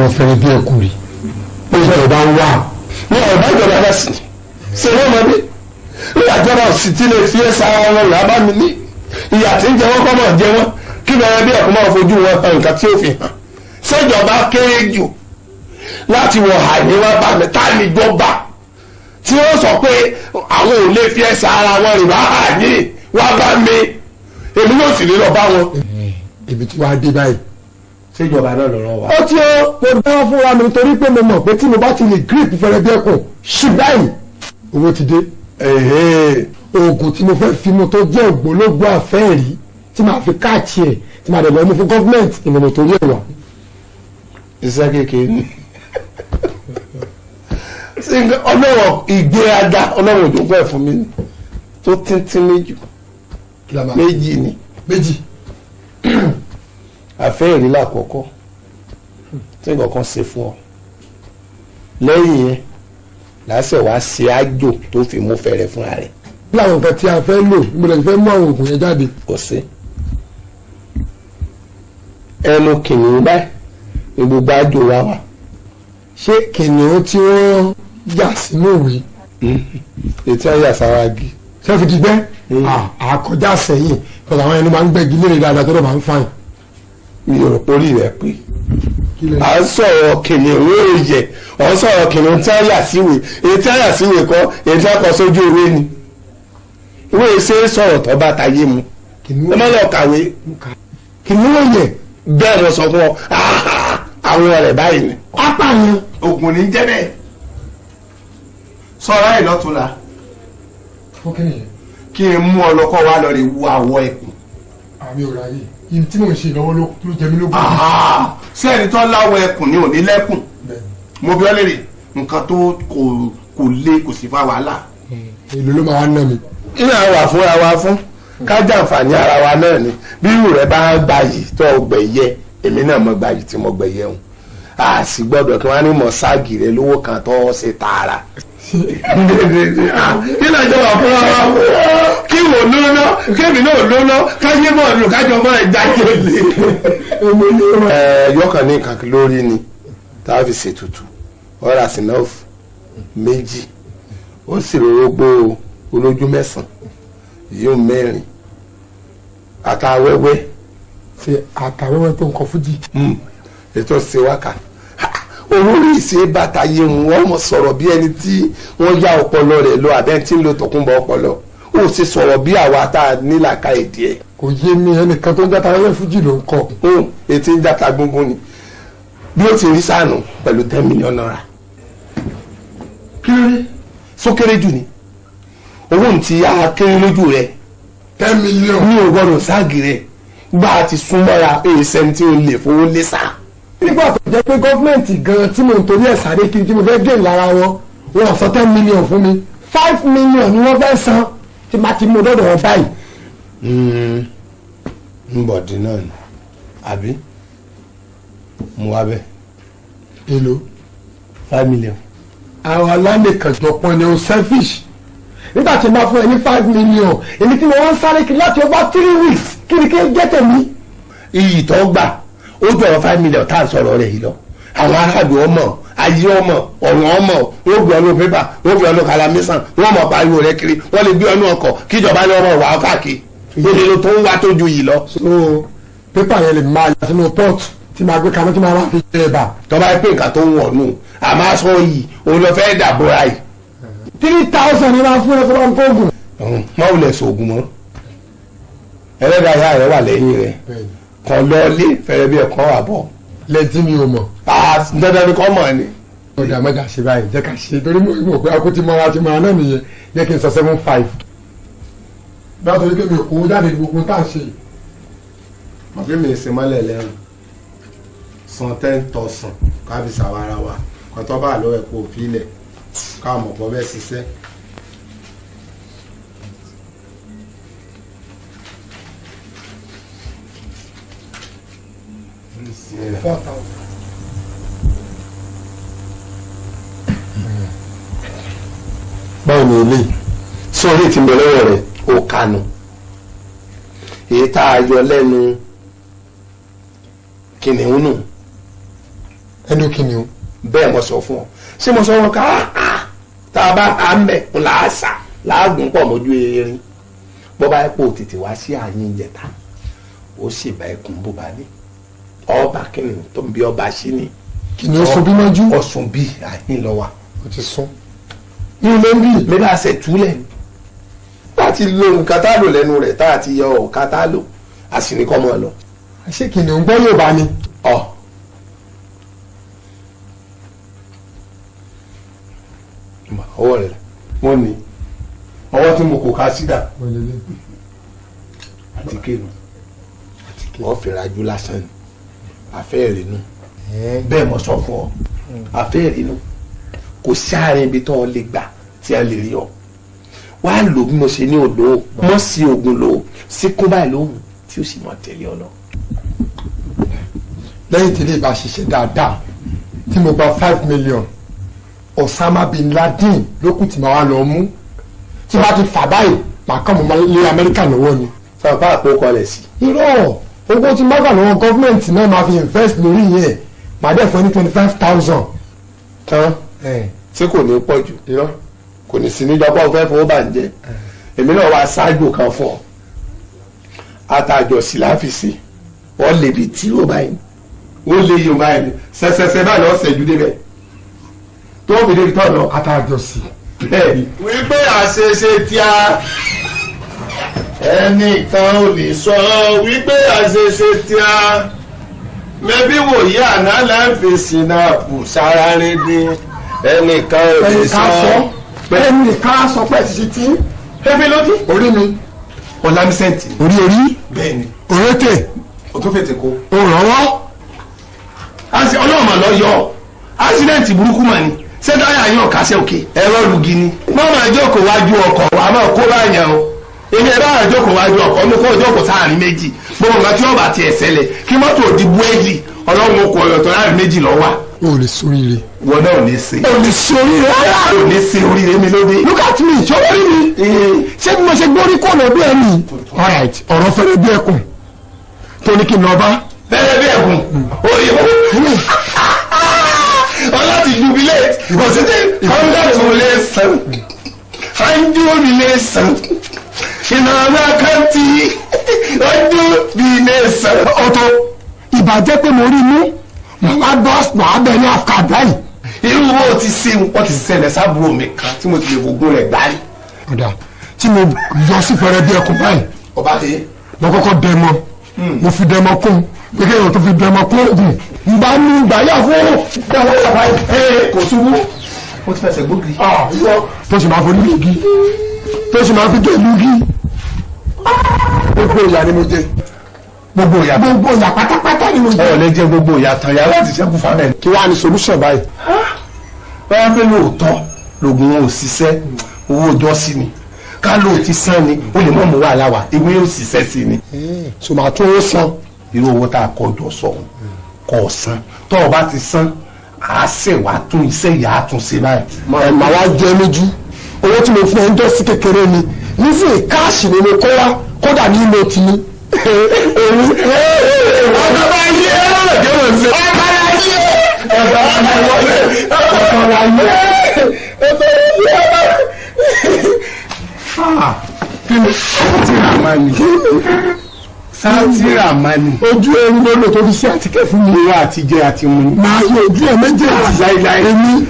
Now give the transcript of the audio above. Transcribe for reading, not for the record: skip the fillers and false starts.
ọ̀rọ̀ fẹ́rẹ́ bí ẹkùn rí ó ìjọba ń wà. ní ọ̀dọ́ ìjọba bá sì ṣe wọ́n mọ̀ ní ìyàjọba òsì tí lè fi ẹ̀sà wọn rà bá mi ní ìyà tí ń jẹ wọ́n kọ́ mọ̀ jẹ wọ́n kí bẹ̀rẹ̀ bí ẹ̀kún máa fojú wọn hàn nǹkan tí ó fi hàn ṣèjọba kéré jù láti wọ àìníwá bá mi tá níjọba tí ó sọ pé àwọn ò lè fi ẹ̀sà ara wọn rìn wá àní wá bá mi èmi yóò sì lè lọ bá wọn. ibi tí wàá dé báyìí. ṣèjọba náà lọ́rọ̀ wa. ó ti mo dáwọ́ fúnra mi torí pé mo mọ̀ pé tí mo bá ti lè grip fẹ́rẹ́ bí ẹkùn ṣì báyìí owó ti dé. oògùn tí mo fẹ́ fi mu tó jẹ́ ògbólógbò àfẹ́ẹ̀rí tí màá fi káàkiri ẹ̀ tí màá dẹ̀ lọ mú fún gọ́fìmẹ̀ntì ìmọ̀mọ̀ torí ẹ̀ wá. iṣẹ́ kékeré ni ọlọ́wọ́ ìgbéraga ọlọ́wọ́ òjò fẹ́ fún mi tó tíntín méjì ni méjì àfẹ́ẹ̀rí lákọ̀ọ́kọ́ tí nǹkan kan ṣe fún ọ lẹ́yìn yẹn làásẹ̀ wá ṣe àjò tó fi mú fẹ́rẹ̀ fúnra rẹ̀. bí àwọn nǹkan tí a fẹ́ lò mo lè fẹ́ mú àwọn oògùn yẹn jáde. kò sí ẹnu kìnìún báyìí ní gbogbo àjò wa wà. ṣé kìnìún tí wọ́n yà sínú ìwé. ètò ẹ̀yà sáwági. ṣé fi ti gbẹ́ àkọjá sẹ́yìn kọ́sà àwọn ẹni máa ń gbẹ́gi lórí dáadáa tó lọ́ máa ń fàyàn. mi ò rò pé orí rẹ̀ pé à ń sọ̀rọ̀ kìnìún òòyẹ̀ ọ̀ ń sọ̀rọ̀ kìnìún tí wọ́n yà síwèé èyí tí wọ́n yà síwèé kọ́ èyí tí wọ́n kọ sójú ìwé ni ìwé ṣe sọ̀rọ̀ tó bá tayé mu ẹ má lọ kàwé kìnìún òòyẹ̀ bẹ́ẹ̀ lọ sọ fún ọ àwọn ọ̀rẹ́ báyìí ni. apààyàn oògùn ní jẹ́ bẹ́ẹ̀ sọ̀rọ̀ ẹ̀ lọ́túnla kí n mú ọ lọ́kọ́ wa lọ rè wu àwọ̀ ẹ̀kún. àmì ò ráyè ibi tí mò ń ṣe ìnáwó ló jẹ mí lógún. sẹ́ẹ̀ni tó láwọ̀ ẹkùn ni ò ní lẹ́kùn mo bí ọ lérè nǹkan tó kò lé kò sí fa wàhálà. èlò ló máa ń ná mi. ìyá wà fúnra wa fún ká jàǹfààní ara wa náà ni bí irú rẹ bá gbayì tó gbẹ̀yẹ èmi náà mọ gbayì tí mo gbẹ̀yẹ hùn a sì gbọ́dọ̀ kí wọ́n ní mọ̀ ságì rẹ lówó kan tó ṣe tààrà. kí ló jọba fúnra wa kí wò lóná kébì náà lóná káyé bọ̀ lò kájọ bọ̀ ẹ̀dá kéde. yọkàn ní nǹkan lórí ni tá a fi ṣètùtù ọ̀rọ̀ àsìnáàfù méjì ó sì rògbò olójú mẹ́sàn-án yóò mẹ́rin àtàwẹ́wẹ́. ṣe àtàwẹ́wẹ́ tó ń kọ fújì. ètò ṣe wákà olórí ìṣe bàtà yìí wọ́n mọ̀ sọ̀rọ̀ bí ẹni tí wọ́n yá ọpọlọ rẹ̀ lọ àbẹ́ tí ń lo tọkúnbọ̀ ọpọlọ ó sì sọ̀rọ̀ bí àwa tá a nílàka èdè ẹ̀. kò yé mi ẹnìkan tó ń játa wẹ́wẹ́ fújì ló ń kọ. ètí ń játa gbóngbóng ni bí ó ti rí sànù pẹ̀lú 10 million naira. kí ló dé sókèrè jù ni owó ti yá kéré lójú rẹ̀ 10 million. ní o gbọ́dọ̀ ságì rẹ̀ gbà á ti súnmọ́ra èsẹ̀ tí o lè fowó lé sá. nígbà tó jẹ́ pé gọ́fìmẹ̀ntì gan-an tí mo ń torí ẹ̀ sáré kiri tí mo fẹ́ gé lára wọn wọn sọ 10 million fún mi 5 million ni wọ́n fẹ́ san tí màá ti mú dọ́dọ̀ wọn báyìí. ń bọ̀ dín náà ni àbí mo wá bẹ́ẹ̀. èlò 5 million. àwọn alálẹ̀kànjọpọ̀ ni o selfish nígbà tí n bá fún ẹ ní 5 million èmi tí mo wọ́n sáré kiri láti over 3 weeks kí ni kí n jẹ́ tèmi. iyì tó gbà ó jọ̀rọ̀ 5 million tá à ń sọ̀rọ̀ rẹ̀ yìí lọ àwọn aráàlú ọmọ ayé ọmọ ọ̀rùn ọmọ wọ́n gbé ọnù pépà wọ́n gbé ọnù kalamísàn wọ́n mọ̀ pariwo rẹ̀ kiri wọ́n lè gbé ọnù ọkọ̀ kíjọba ní ọmọ wà káàkiri ìdílé tó ń wá tó ju yìí lọ. so pépà yẹn lè máa yà sínú port tí máa gbé kaná tí máa wá fi jẹ ẹ̀bà. tọ́ba pé nǹkan tó ń wọ̀ nù àmọ́ aṣọ yìí òun lọ fẹ́ dàbọ̀ra yìí. 3,000 ni máa fún ẹ fún ọmọ ogun. má wulẹ̀ sóògùn mọ́ ẹlẹ́dàá ìyá rẹ̀ wà lẹ́yìn rẹ̀ kàn lọ lé fẹ́rẹ́ bí ẹ̀kọ́ wà bọ̀. lẹ́tí mi ò mọ̀. dandan ni kọ́ mọ̀ ni. ọ̀dà mẹ́ta ṣe báyìí jẹ́ ká ṣe torí mo mọ̀ pé akó ti mọ́ra ti mọ́ra náà nìyẹn jẹ́ kí n sọ 7.5. bí a sọ wípé mi ò kó jáde gbogbo tá à ń ṣe. màbí mi ṣe mọ́lẹ̀ lẹ́rù san 10,000 kábí sàwárà wa kọ́tọ́ bá lọ́wọ́ ẹ̀ kó o fi ilẹ̀ káwọn mọ̀pọ̀ bẹ́ẹ̀ ṣiṣẹ́. báwo ni ilé sórí ti bẹ̀rẹ̀ lọ́wọ́ rẹ̀ ó kanu èyí tá a yọ lẹ́nu kìnìún nù ẹnu kìíní o. bẹ́ẹ̀ mo sọ fún ọ ṣé mo sọ wọn ká tá a bá a mẹ́ ń là á sà láàgùn pọ̀ mọ́jú erin bó bá yẹ kó o tètè wá sí àyín ìjẹta ó sì bá ẹkùn bó bá ní ọba kìnìún tó ń bí ọba sí ni. kìíní ó sun bí mọ́jú. ọ̀sùn bí àyín lọ wa. o ti sún. ní ilé ń bì. mi bá ṣe túlẹ̀ ni láti lo nǹkan tá a lò lẹ́nu rẹ̀ tá a ti yọ ọ̀ka tá a lò a sì ní kọ́ mọ́ ọ lọ. ṣé kìíní ń gbọ́ Yorùbá ni. ọwọ́ rẹ̀ wọ́n ní ọwọ́ tí mo kò ká sídà àti kéènù wọ́n fẹ́ra ajú lásán ni àfẹ́ẹ̀rì nù bẹ́ẹ̀ mo sọ fún ọ àfẹ́ẹ̀rì nù kò sí àárín ibi tó ọ lè gbà tí a lè rí ọ wàá lò bí mo ṣe ní òlò mọ́ sí oògùn lò síkún báyìí lóhùn tí ó sì mọ̀ tẹ̀lé ọ lọ. lẹ́yìn tí ilé ìbá ṣiṣẹ́ dáadáa tí mo gba 5 million Osama bin Laden lókùn tí màá wá lọ mú tí bá ti fà báyìí màá kàn mọ́ lé Amẹ́ríkà lọ́wọ́ ni. sọ̀rọ̀ àpò kọlẹ̀ sí. irọ́ owó tí má gbà lọ́wọ́ gọ́ọ̀mẹ̀ntì náà máa fi invest lórí yẹn màá dẹ̀ fún ní 25,000. tán tí kò ní pọ̀ jù irọ́ kò ní sí níjọba ọ̀fẹ́ fowó bá ń jẹ èmi náà wá ṣáájú kan fún ọ àtàjọ sí láfíìsì wọ́n lè bi tí ó báyìí wọ́n lè yí o báyìí ṣẹṣẹṣẹ báyìí lọ́ọ́ ṣẹ́jú débẹ̀ tó fi débi tọ́ lọ. àtàjọ sí. bẹ́ẹ̀ni. wípé àṣeṣe tí a ẹnìkan ò lè sọ wípé àṣeṣe tí a mẹbí wòye àná láǹfẹ̀sì náà kù sára rédí ẹnìkan ò lè sọ. ẹnìkan sọ pé ṣiṣẹ́ tí. ebi ló dé. orí mi. ọlámísẹ́ǹtì. orí. bẹ́ẹ̀ni. òrétè. o tó fètè kó. òrànwọ́. ọlọ́mọ lọ yọ ásídẹ̀ǹtì burúkú mà ní sẹ́dáyà yóò kásẹ̀ òkè ẹ̀rọ lùgì ni. wọ́n máa jókòó wájú ọkọ̀ wa máa kó láàyàn o èmi ẹ̀rọ máa jókòó wájú ọkọ̀ ọmọ kó jókòó sáàrin méjì gbogbo nǹkan tí wọ́n bá tiẹ̀ ṣẹlẹ̀ kí mọ́tò di búẹ́ẹ̀lì ọlọ́run okò ọ̀yọ̀tọ̀ láàrin méjì lọ wà. o ò lè soríire. wọn náà ò ní ṣe. o ò lè soríire rárá. o ò ní ṣe oríire mi lóde. look at me ṣọwọ́ rí mi. ṣé bí mo ṣe gbórí kọ́ ọ̀nà bí ẹ mi. alright ọ̀rọ̀ fẹ́rẹ̀ bí ẹkùn tó ní kí n lọ bá. fẹ́rẹ̀ bí ẹkùn òye ọlọ́tí jubilate kò sí ti congratulation jubilation ìnáwó àkáǹtì jubilation. ọ̀tọ̀ ìbàjẹ́ pé mo rí mú màá bọ́ọ̀sì màá bẹ̀ ní afghan báyìí. irú wo ti ṣe wọ́n ti ṣẹlẹ̀ sábúrò mi kan tí mo ti lè fògùn rẹ̀ gbárí. ọ̀dà tí mo yọ sí fẹ́rẹ́ bí ẹkùn báyìí. ọba tẹ. mo kọ́kọ́ dẹmọ mo fi dẹmọ kún gbẹgẹ yòó tó fi dẹmọ kún oògùn ìgbà mi ìgbà yà fún ìdáwọ́ ìyàwó ẹ̀ kò ṣubú. mo ti fẹsẹ̀ gbógi. tó sì máa fọ nílùú igi tó sì máa fi dé ìlú igi. gbogbo ìyá ni mo jẹ. gbogbo ìyá pátápátá ni mo jẹ. ẹ ò lè jẹ gbogbo ìyá tán yàrá ti ṣẹ́kù fámẹ́. kí wàá ní solution báyìí. báyọ̀ pé lóòótọ́ lògùn wọn ò ṣiṣẹ́ owó ọjọ́ sí ni ká ló ti san ni ó lè mọ̀ mú wàhálà wá ewé yóò ṣiṣẹ́ sí ni. so màá tún ó san. irú owó tá a kọ jọ sọ̀hún kọ̀ san tó o bá ti san àá ṣe wàá tún iṣẹ́ ìyá àtúnṣe báyìí. màá wá jẹ lójú owó tí mo fún ẹ ń jọ sí kékeré ni nísìnyí káàṣì ni mo kó wá kódà ní ilé tì ní. ọ̀gá yé ọ̀gá wọ̀ sí. ọ̀gá yé sátìrà mani. ojú ẹni ló lò tó fi ṣe àtìkẹ́ fún mi. ìwà àtijẹ àti mu. máa yọ ojú ẹ méjèèjì. láíláí. èmi.